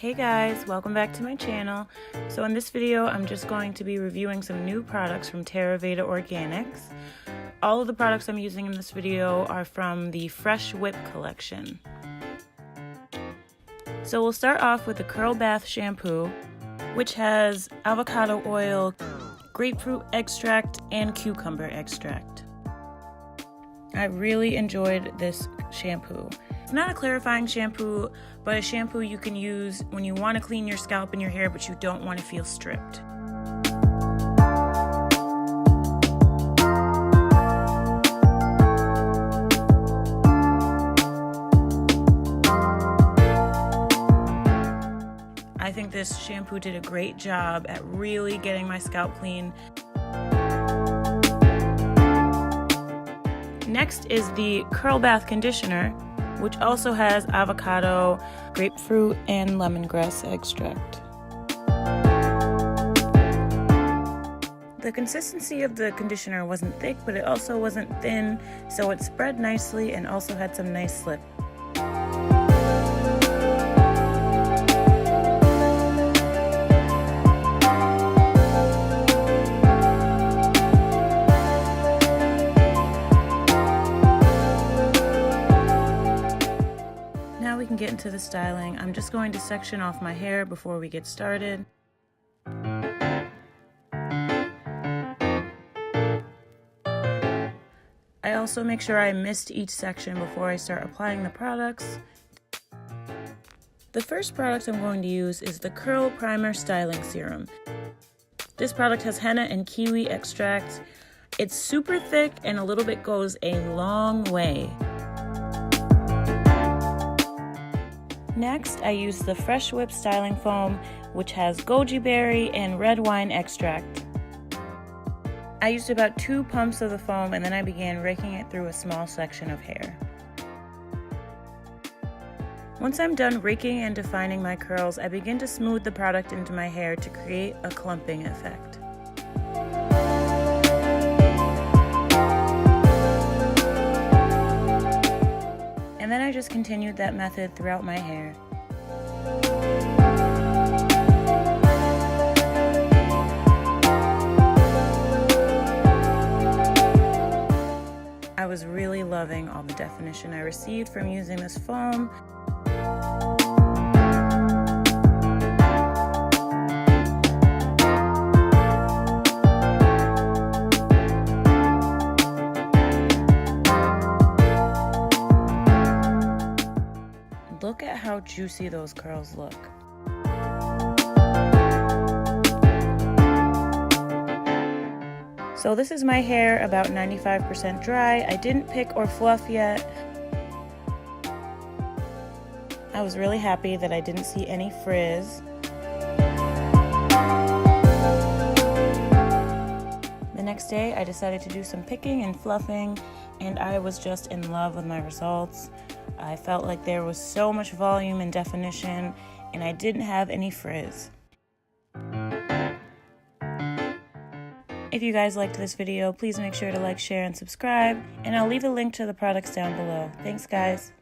Hey guys, welcome back to my channel. So in this video, I'm just going to be reviewing some new products from Terra Veda Organix. All of the products I'm using in this video are from the Fresh Whip collection. So we'll start off with the Curl Bath Shampoo, which has avocado oil, grapefruit extract, and cucumber extract. I really enjoyed this shampoo. It's not a clarifying shampoo, but a shampoo you can use when you want to clean your scalp and your hair, but you don't want to feel stripped. I think this shampoo did a great job at really getting my scalp clean. Next is the Curl Bath Conditioner, which also has avocado, grapefruit, and lemongrass extract. The consistency of the conditioner wasn't thick, but it also wasn't thin, so it spread nicely and also had some nice slip. Now we can get into the styling. I'm just going to section off my hair before we get started. I also make sure I mist each section before I start applying the products. The first product I'm going to use is the Curl Primer Styling Serum. This product has henna and kiwi extract. It's super thick and a little bit goes a long way. Next, I use the Fresh Whip Styling Foam, which has goji berry and red wine extract. I used about 2 pumps of the foam and then I began raking it through a small section of hair. Once I'm done raking and defining my curls, I begin to smooth the product into my hair to create a clumping effect. And then I just continued that method throughout my hair. I was really loving all the definition I received from using this foam. Look at how juicy those curls look. So this is my hair about 95% dry. I didn't pick or fluff yet. I was really happy that I didn't see any frizz. The next day I decided to do some picking and fluffing, and I was just in love with my results. I felt like there was so much volume and definition, and I didn't have any frizz. If you guys liked this video, please make sure to like, share, and subscribe, and I'll leave a link to the products down below. Thanks, guys.